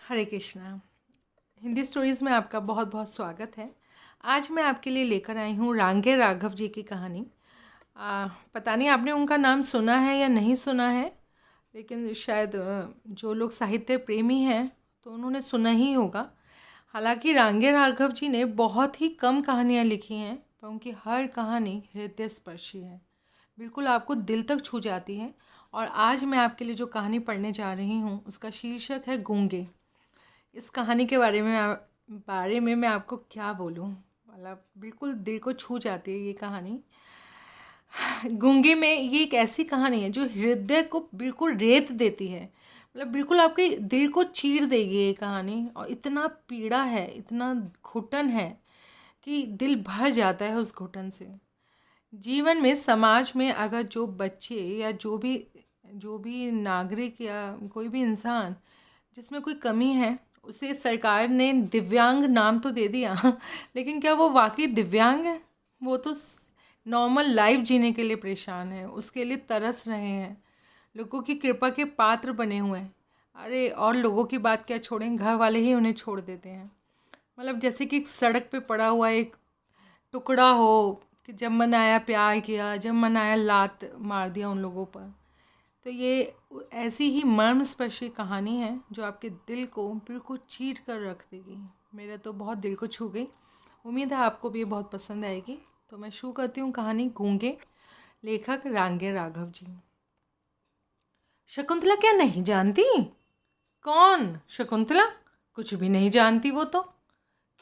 हरे Krishna. Hindi stories में आपका बहुत बहुत स्वागत है। आज मैं आपके लिए लेकर आई हूँ रांगे राघव जी की कहानी। पता नहीं आपने उनका नाम सुना है या नहीं सुना है, लेकिन शायद जो लोग साहित्य प्रेमी हैं तो उन्होंने सुना ही होगा। हालांकि रांगे राघव जी ने बहुत ही कम कहानियाँ लिखी हैं, पर उनकी हर कहानी हृदय स्पर्शी है, बिल्कुल आपको दिल तक छू जाती है। और आज मैं आपके लिए जो कहानी पढ़ने जा रही हूँ उसका शीर्षक है गूंगे। इस कहानी के बारे में मैं आपको क्या बोलूं, मतलब बिल्कुल दिल को छू जाती है ये कहानी। गूंगे में ये एक ऐसी कहानी है जो हृदय को बिल्कुल रेत देती है, मतलब बिल्कुल आपके दिल को चीर देगी ये कहानी। और इतना पीड़ा है, इतना घुटन है कि दिल भर जाता है उस घुटन से। जीवन में, समाज में अगर जो बच्चे या जो भी नागरिक या कोई भी इंसान जिसमें कोई कमी है, उसे सरकार ने दिव्यांग नाम तो दे दिया लेकिन क्या वो वाकई दिव्यांग है? वो तो नॉर्मल लाइफ जीने के लिए परेशान है, उसके लिए तरस रहे हैं, लोगों की कृपा के पात्र बने हुए हैं। अरे और लोगों की बात क्या छोड़ें, घर वाले ही उन्हें छोड़ देते हैं। मतलब जैसे कि एक सड़क पे पड़ा हुआ एक टुकड़ा हो कि जब मन आया प्यार किया, जब मन आया लात मार दिया उन लोगों पर। तो ये ऐसी ही मर्मस्पर्शी कहानी है जो आपके दिल को बिल्कुल चीर कर रख देगी। मेरा तो बहुत दिल को छू गई। उम्मीद है आपको भी ये बहुत पसंद आएगी। तो मैं शुरू करती हूँ कहानी गूंगे। लेखक रांगे राघव जी। शकुंतला क्या नहीं जानती? कौन शकुंतला? कुछ भी नहीं जानती वो तो।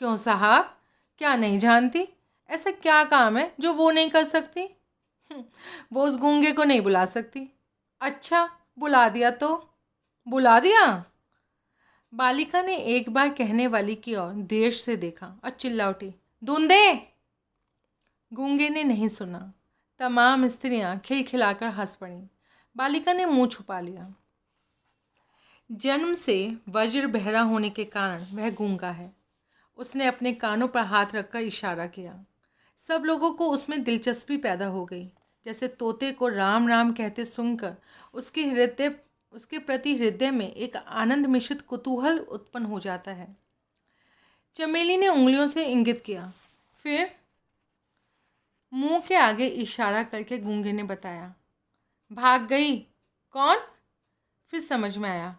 क्यों साहब, क्या नहीं जानती? ऐसा क्या काम है जो वो नहीं कर सकती? वो उस गूंगे को नहीं बुला सकती। अच्छा, बुला दिया तो? बुला दिया? बालिका ने एक बार कहने वाली की ओर देर से देखा और चिल्ला उठी, धुंधे! गूंगे ने नहीं सुना। तमाम स्त्रियां खिलखिलाकर हंस पड़ीं। बालिका ने मुंह छुपा लिया। जन्म से वज्र बहरा होने के कारण वह गूंगा है। उसने अपने कानों पर हाथ रखकर इशारा किया। सब लोगों को उसमें दिलचस्पी पैदा हो गई, जैसे तोते को राम राम कहते सुनकर उसके प्रति हृदय में एक आनंद मिश्रित कुतूहल उत्पन्न हो जाता है। चमेली ने उंगलियों से इंगित किया, फिर मुंह के आगे इशारा करके गूंगे ने बताया, भाग गई। कौन? फिर समझ में आया,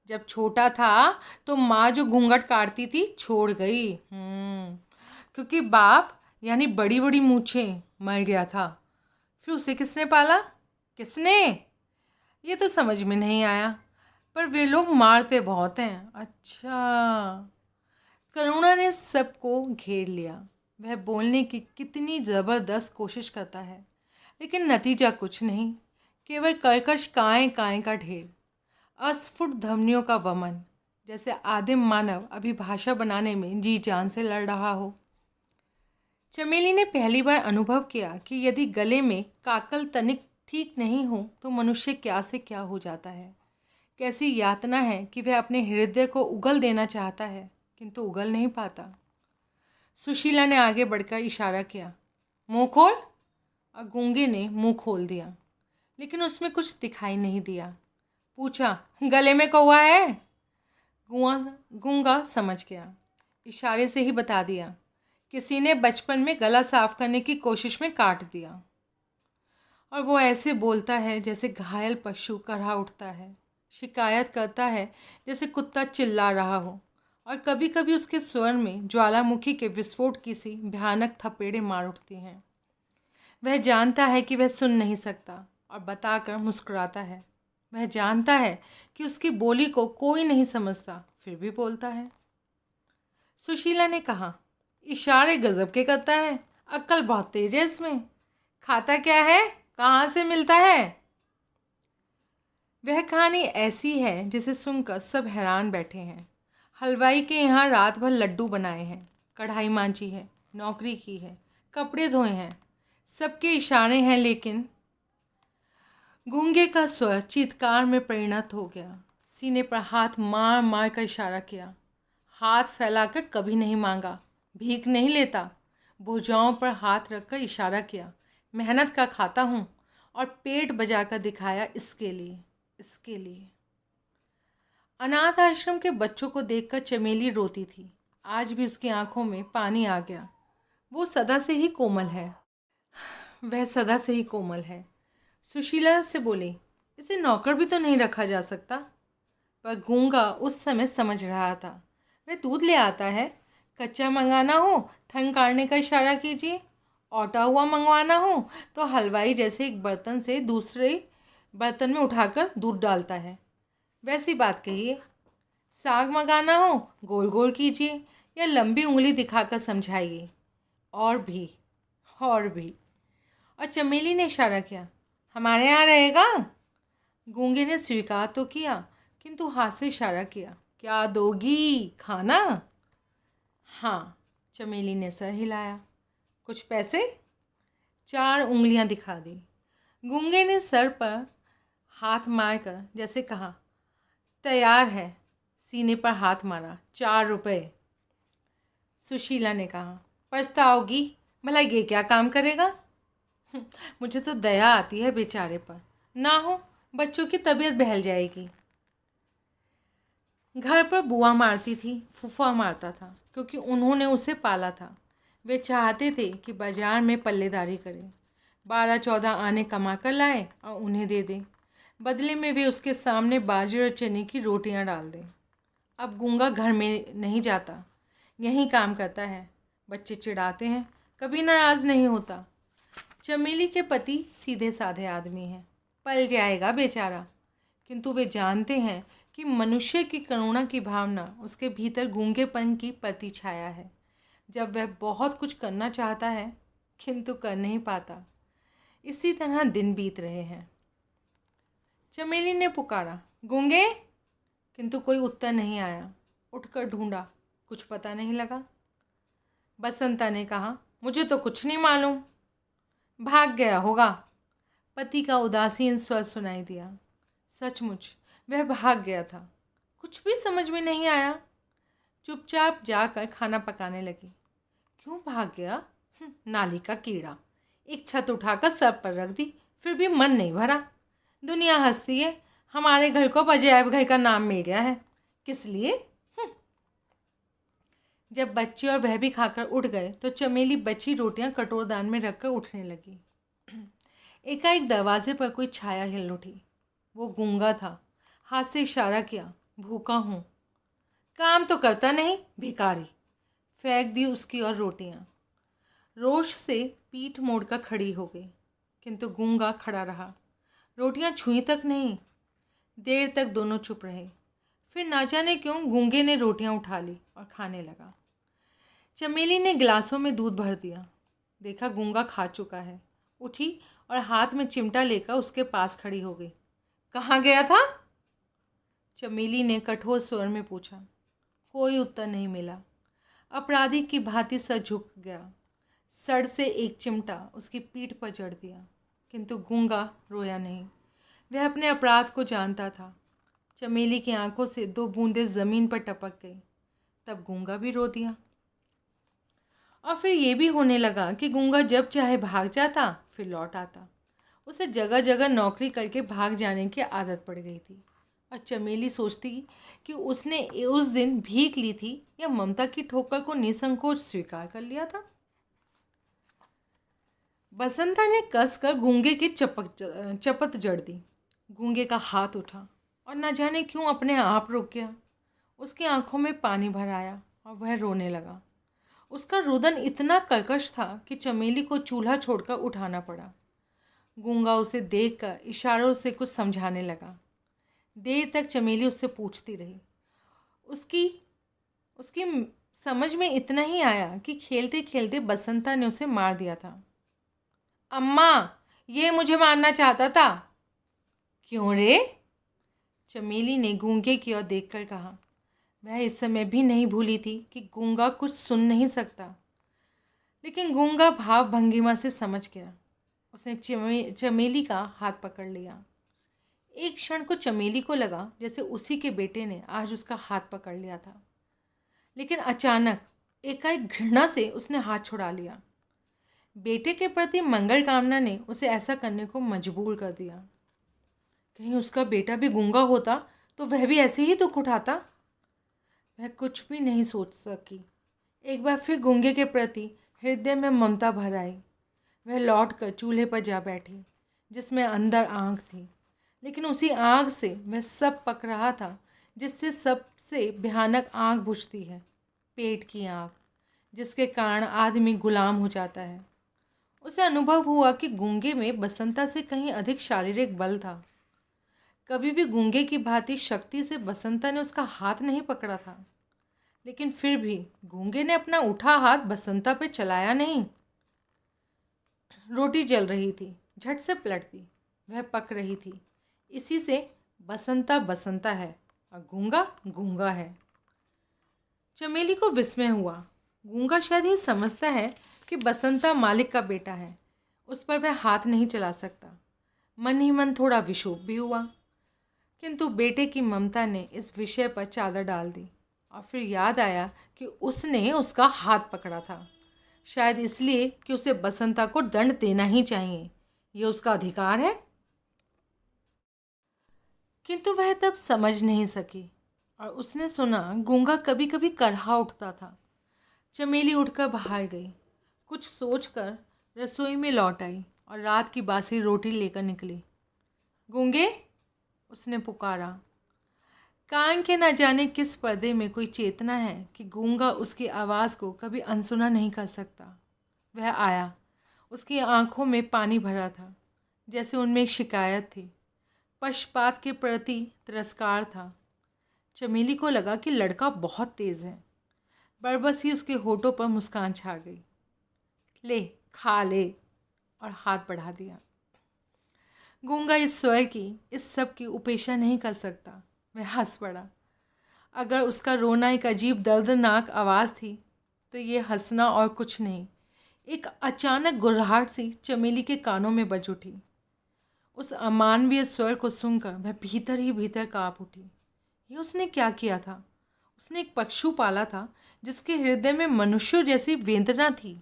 जब छोटा था तो माँ जो घूंघट काटती थी छोड़ गई। क्योंकि बाप यानी बड़ी बड़ी मूछें मर गया था। फिर उसे किसने पाला? किसने? ये तो समझ में नहीं आया, पर वे लोग मारते बहुत हैं। अच्छा। करुणा ने सबको घेर लिया। वह बोलने की कितनी ज़बरदस्त कोशिश करता है, लेकिन नतीजा कुछ नहीं, केवल कर्कश काएं काएं का ढेर, अस्फुट ध्वनियों का वमन, जैसे आदिम मानव अभी भाषा बनाने में जी जान से लड़ रहा हो। चमेली ने पहली बार अनुभव किया कि यदि गले में काकल तनिक ठीक नहीं हो तो मनुष्य क्या से क्या हो जाता है। कैसी यातना है कि वह अपने हृदय को उगल देना चाहता है, किंतु उगल नहीं पाता। सुशीला ने आगे बढ़कर इशारा किया, मुंह खोल। और गूंगे ने मुंह खोल दिया, लेकिन उसमें कुछ दिखाई नहीं दिया। पूछा, गले में कौवा है? गूंगा समझ गया, इशारे से ही बता दिया, किसी ने बचपन में गला साफ करने की कोशिश में काट दिया। और वो ऐसे बोलता है जैसे घायल पशु करहा उठता है, शिकायत करता है जैसे कुत्ता चिल्ला रहा हो, और कभी कभी उसके स्वर में ज्वालामुखी के विस्फोट की सी भयानक थपेड़े मार उठती हैं। वह जानता है कि वह सुन नहीं सकता और बताकर मुस्कुराता है। वह जानता है कि उसकी बोली को कोई नहीं समझता, फिर भी बोलता है। सुशीला ने कहा, इशारे गजब के करता है, अक्ल बहुत तेज है इसमें। खाता क्या है, कहाँ से मिलता है? वह कहानी ऐसी है जिसे सुनकर सब हैरान बैठे हैं। हलवाई के यहाँ रात भर लड्डू बनाए हैं, कढ़ाई मांजी है, नौकरी की है, कपड़े धोए हैं, सबके इशारे हैं, लेकिन गूंगे का स्वर चीत्कार में परिणत हो गया। सीने पर हाथ मार मार कर इशारा किया। हाथ फैलाकर कभी नहीं मांगा, भीख नहीं लेता। भुजाओं पर हाथ रखकर इशारा किया, मेहनत का खाता हूँ, और पेट बजाकर दिखाया, इसके लिए, इसके लिए। अनाथ आश्रम के बच्चों को देखकर चमेली रोती थी। आज भी उसकी आंखों में पानी आ गया। वो सदा से ही कोमल है, वह सदा से ही कोमल है। सुशीला से बोली, इसे नौकर भी तो नहीं रखा जा सकता। पर गूंगा उस समय समझ रहा था। वह दूध ले आता है, कच्चा मंगाना हो थन काटने का इशारा कीजिए, औटा हुआ मंगवाना हो तो हलवाई जैसे एक बर्तन से दूसरे बर्तन में उठाकर दूध डालता है, वैसी बात कहिए। साग मंगाना हो गोल गोल कीजिए या लंबी उंगली दिखाकर समझाइए। और भी और भी। और चमेली ने इशारा किया, हमारे यहाँ रहेगा। गूंगे ने स्वीकार तो किया, किंतु हाथ से इशारा किया, क्या दोगी, खाना? हाँ, चमेली ने सर हिलाया। कुछ पैसे? 4 उंगलियां दिखा दी। गूंगे ने सर पर हाथ मारकर जैसे कहा, तैयार है। सीने पर हाथ मारा, 4 रुपए। सुशीला ने कहा, पछताओगी, भला ये क्या काम करेगा? मुझे तो दया आती है बेचारे पर। ना हो, बच्चों की तबीयत बहल जाएगी। घर पर बुआ मारती थी, फूफा मारता था, क्योंकि उन्होंने उसे पाला था। वे चाहते थे कि बाजार में पल्लेदारी करें, 12-14 आने कमा कर लाए और उन्हें दे दें। बदले में वे उसके सामने बाजरे और चने की रोटियां डाल दें। अब गूंगा घर में नहीं जाता, यहीं काम करता है। बच्चे चिढ़ाते हैं, कभी नाराज़ नहीं होता। चमेली के पति सीधे साधे आदमी हैं, पल जाएगा बेचारा। किंतु वे जानते हैं कि मनुष्य की करुणा की भावना उसके भीतर गूंगेपन की प्रति छाया है। जब वह बहुत कुछ करना चाहता है किंतु कर नहीं पाता। इसी तरह दिन बीत रहे हैं। चमेली ने पुकारा, गूंगे, किंतु कोई उत्तर नहीं आया। उठकर ढूंढा, कुछ पता नहीं लगा। बसंता ने कहा, मुझे तो कुछ नहीं मालूम। भाग गया होगा। पति का उदासीन स्वर सुनाई दिया। सचमुच वह भाग गया था। कुछ भी समझ में नहीं आया। चुपचाप जाकर खाना पकाने लगी। क्यों भाग गया? नाली का कीड़ा। एक छत उठाकर सर पर रख दी, फिर भी मन नहीं भरा। दुनिया हंसती है, हमारे घर को अजायब घर का नाम मिल गया है। किस लिए? जब बच्चे और वह भी खाकर उठ गए तो चमेली बची रोटियां कटोरदान में रखकर उठने लगी। एकाएक दरवाजे पर कोई छाया हिल उठी। वो गूंगा था। हाथ से इशारा किया, भूखा हूँ। काम तो करता नहीं, भिखारी। फेंक दी उसकी और रोटियां। रोष से पीठ मोड़कर खड़ी हो गई, किंतु गूंगा खड़ा रहा। रोटियां छुई तक नहीं। देर तक दोनों चुप रहे। फिर ना जाने क्यों गूंगे ने रोटियां उठा ली और खाने लगा। चमेली ने गिलासों में दूध भर दिया। देखा गूंगा खा चुका है। उठी और हाथ में चिमटा लेकर उसके पास खड़ी हो गई। कहाँ गया था? चमेली ने कठोर स्वर में पूछा। कोई उत्तर नहीं मिला। अपराधी की भांति सर झुक गया। सर से एक चिमटा उसकी पीठ पर जड़ दिया, किंतु गूंगा रोया नहीं। वह अपने अपराध को जानता था। चमेली की आंखों से 2 बूंदें ज़मीन पर टपक गई। तब गूंगा भी रो दिया। और फिर ये भी होने लगा कि गूंगा जब चाहे भाग जाता, फिर लौट आता। उसे जगह जगह नौकरी करके भाग जाने की आदत पड़ गई थी। और चमेली सोचती कि उसने उस दिन भीख ली थी या ममता की ठोकर को निसंकोच स्वीकार कर लिया था। बसंता ने कसकर गूंगे की चपत जड़ दी। गूंगे का हाथ उठा और न जाने क्यों अपने आप रुक गया। उसकी आंखों में पानी भर आया और वह रोने लगा। उसका रुदन इतना कर्कश था कि चमेली को चूल्हा छोड़कर उठाना पड़ा। गूंगा उसे देखकर इशारों से कुछ समझाने लगा। देर तक चमेली उससे पूछती रही। उसकी समझ में इतना ही आया कि खेलते खेलते बसंता ने उसे मार दिया था। अम्मा, ये मुझे मारना चाहता था। क्यों रे? चमेली ने गूंगे की ओर देखकर कहा। वह इस समय भी नहीं भूली थी कि गूंगा कुछ सुन नहीं सकता, लेकिन गूंगा भाव भंगिमा से समझ गया। उसने चमेली का हाथ पकड़ लिया। एक क्षण को चमेली को लगा जैसे उसी के बेटे ने आज उसका हाथ पकड़ लिया था, लेकिन अचानक एकाएक घृणा से उसने हाथ छुड़ा लिया। बेटे के प्रति मंगल कामना ने उसे ऐसा करने को मजबूर कर दिया। कहीं उसका बेटा भी गूंगा होता तो वह भी ऐसे ही दुख उठाता। वह कुछ भी नहीं सोच सकी। एक बार फिर गूंगे के प्रति हृदय में ममता भर आई। वह लौटकर चूल्हे पर जा बैठी, जिसमें अंदर आग थी, लेकिन उसी आग से वह सब पक रहा था जिससे सबसे भयानक आग बुझती है, पेट की आग, जिसके कारण आदमी गुलाम हो जाता है। उसे अनुभव हुआ कि गूंगे में बसंता से कहीं अधिक शारीरिक बल था। कभी भी गूंगे की भांति शक्ति से बसंता ने उसका हाथ नहीं पकड़ा था, लेकिन फिर भी गूंगे ने अपना उठा हाथ बसंता पे चलाया नहीं। रोटी जल रही थी, झट से पलटती, वह पक रही थी। इसी से बसंता बसंता है और गूंगा गूंगा है। चमेली को विस्मय हुआ। गूंगा शायद ही समझता है कि बसंता मालिक का बेटा है, उस पर वह हाथ नहीं चला सकता। मन ही मन थोड़ा विक्षोभ भी हुआ, किंतु बेटे की ममता ने इस विषय पर चादर डाल दी और फिर याद आया कि उसने उसका हाथ पकड़ा था, शायद इसलिए कि उसे बसंता को दंड देना ही चाहिए, ये उसका अधिकार है। किंतु वह तब समझ नहीं सकी और उसने सुना गूंगा कभी कभी करहा उठता था। चमेली उठकर बाहर गई, कुछ सोचकर रसोई में लौट आई और रात की बासी रोटी लेकर निकली। गूंगे, उसने पुकारा। कान के न जाने किस पर्दे में कोई चेतना है कि गूंगा उसकी आवाज़ को कभी अनसुना नहीं कर सकता। वह आया। उसकी आंखों में पानी भरा था, जैसे उनमें एक शिकायत थी, पक्षपात के प्रति तिरस्कार था। चमेली को लगा कि लड़का बहुत तेज़ है। बरबस ही उसके होठों पर मुस्कान छा गई। ले, खा ले, और हाथ बढ़ा दिया। गूंगा इस स्वर की, इस सब की उपेक्षा नहीं कर सकता। वह हंस पड़ा। अगर उसका रोना एक अजीब दर्दनाक आवाज़ थी, तो ये हंसना और कुछ नहीं। एक अचानक गुर्राहट सी चमेली के कानों में बज उठी। उस अमानवीय स्वर को सुनकर वह भीतर ही भीतर काँप उठी। ये उसने क्या किया था? उसने एक पक्षु पाला था जिसके हृदय में मनुष्यों जैसी वेदना थी।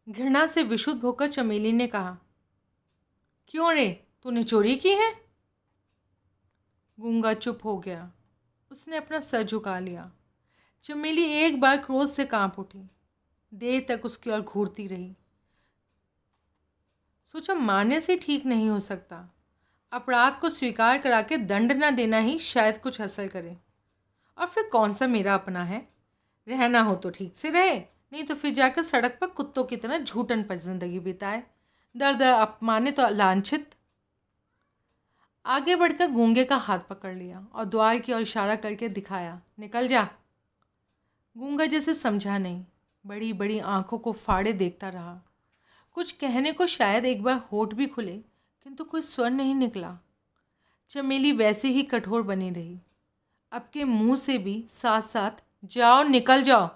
घृणा से विशुद्ध होकर चमेली ने कहा, क्यों रे, तूने चोरी की है? गूंगा चुप हो गया। उसने अपना सर झुका लिया। चमेली एक बार क्रोध से कांप उठी। देर तक उसकी ओर घूरती रही। सोचा मारने से ठीक नहीं हो सकता। अपराध को स्वीकार करा के दंड न देना ही शायद कुछ असर करे। और फिर कौन सा मेरा अपना है? रहना हो तो ठीक से रहे, नहीं तो फिर जाकर सड़क पर कुत्तों की तरह झूठन पर जिंदगी बिताए, दर दर अपमानित और लांछित। आगे बढ़कर गूंगे का हाथ पकड़ लिया और द्वार की ओर इशारा करके दिखाया, निकल जा। गूंगा जैसे समझा नहीं, बड़ी बड़ी आंखों को फाड़े देखता रहा। कुछ कहने को शायद एक बार होठ भी खुले, किंतु कोई स्वर नहीं निकला। चमेली वैसे ही कठोर बनी रही। अब के मुंह से भी साथ साथ, जाओ, निकल जाओ।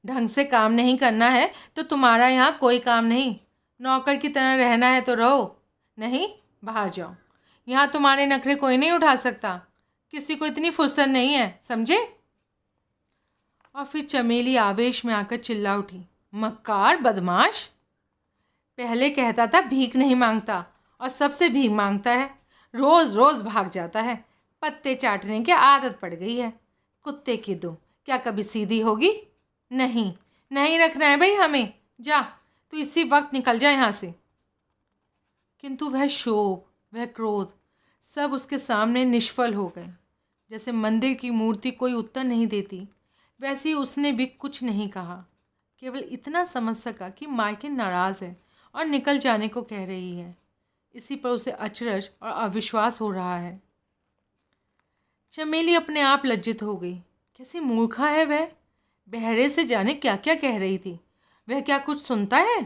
ढंग से काम नहीं करना है तो तुम्हारा यहाँ कोई काम नहीं। नौकर की तरह रहना है तो रहो, नहीं बाहर जाओ। यहाँ तुम्हारे नखरे कोई नहीं उठा सकता। किसी को इतनी फुर्सत नहीं है, समझे? और फिर चमेली आवेश में आकर चिल्ला उठी, मक्कार, बदमाश। पहले कहता था भीख नहीं मांगता, और सबसे भीख मांगता है। रोज़ रोज़ भाग जाता है। पत्ते चाटने की आदत पड़ गई है। कुत्ते की दुम क्या कभी सीधी होगी? नहीं, नहीं रखना है भाई हमें। जा, तू इसी वक्त निकल जा यहाँ से। किंतु वह शोभ, वह क्रोध, सब उसके सामने निष्फल हो गए। जैसे मंदिर की मूर्ति कोई उत्तर नहीं देती, वैसे ही उसने भी कुछ नहीं कहा। केवल इतना समझ सका कि मालकिन नाराज़ है और निकल जाने को कह रही है। इसी पर उसे अचरज और अविश्वास हो रहा है। चमेली अपने आप लज्जित हो गई। कैसी मूर्खा है वह। बहरे से जाने क्या क्या कह रही थी। वह क्या कुछ सुनता है?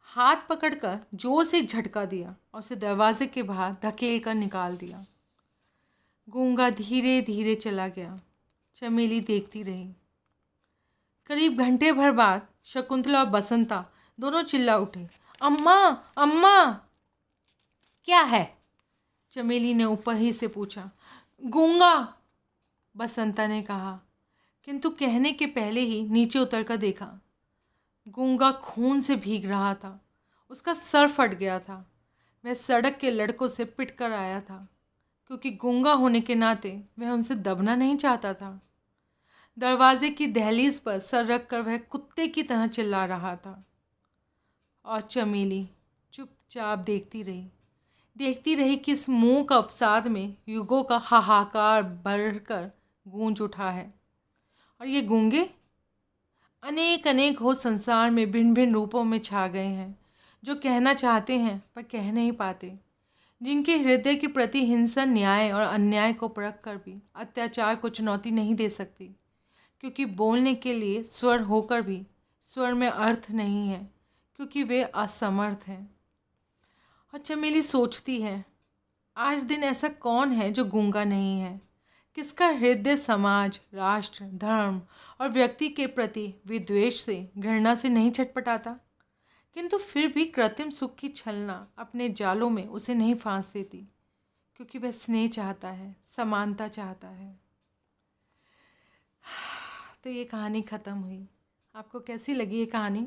हाथ पकड़कर जोर से झटका दिया और उसे दरवाजे के बाहर धकेल कर निकाल दिया। गूंगा धीरे धीरे चला गया। चमेली देखती रही। करीब घंटे भर बाद शकुंतला और बसंता दोनों चिल्ला उठे, अम्मा, अम्मा। क्या है? चमेली ने ऊपर ही से पूछा। गूंगा, बसंता ने कहा, किंतु कहने के पहले ही नीचे उतरकर देखा। गूंगा खून से भीग रहा था। उसका सर फट गया था। वह सड़क के लड़कों से पिट कर आया था, क्योंकि गूंगा होने के नाते वह उनसे दबना नहीं चाहता था। दरवाजे की दहलीज पर सर रख कर वह कुत्ते की तरह चिल्ला रहा था और चमेली चुपचाप देखती रही कि इस मूक अवसाद में युगों का हाहाकार बढ़कर गूंज उठा है। और ये गूंगे अनेक अनेक हो संसार में भिन्न भिन्न रूपों में छा गए हैं, जो कहना चाहते हैं पर कह नहीं पाते, जिनके हृदय के प्रति हिंसा न्याय और अन्याय को परख कर भी अत्याचार को चुनौती नहीं दे सकती, क्योंकि बोलने के लिए स्वर होकर भी स्वर में अर्थ नहीं है, क्योंकि वे असमर्थ हैं। और चमेली सोचती है, आज दिन ऐसा कौन है जो गूंगा नहीं है, किसका हृदय समाज, राष्ट्र, धर्म और व्यक्ति के प्रति विद्वेष से, घृणा से नहीं छटपटाता। किंतु फिर भी कृत्रिम सुख की छलना अपने जालों में उसे नहीं फांस देती, क्योंकि वह स्नेह चाहता है, समानता चाहता है। तो ये कहानी ख़त्म हुई। आपको कैसी लगी ये कहानी?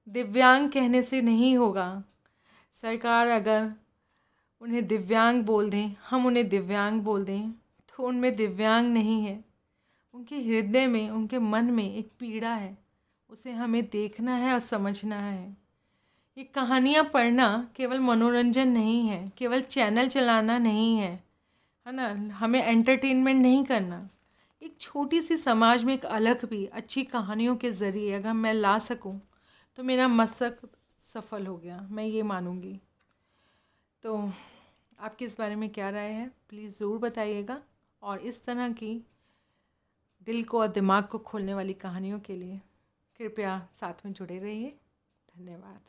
दिव्यांग कहने से नहीं होगा। सरकार अगर उन्हें दिव्यांग बोल दें, हम उन्हें दिव्यांग बोल दें, तो उनमें दिव्यांग नहीं है। उनके हृदय में, उनके मन में एक पीड़ा है, उसे हमें देखना है और समझना है। ये कहानियाँ पढ़ना केवल मनोरंजन नहीं है, केवल चैनल चलाना नहीं है ना, हमें एंटरटेनमेंट नहीं करना। एक छोटी सी समाज में एक अलग भी अच्छी कहानियों के ज़रिए अगर मैं ला सकूं तो मेरा मकसद सफल हो गया, मैं ये मानूंगी। तो आपकी इस बारे में क्या राय है, प्लीज़ ज़रूर बताइएगा। और इस तरह की दिल को और दिमाग को खोलने वाली कहानियों के लिए कृपया साथ में जुड़े रहिए। धन्यवाद।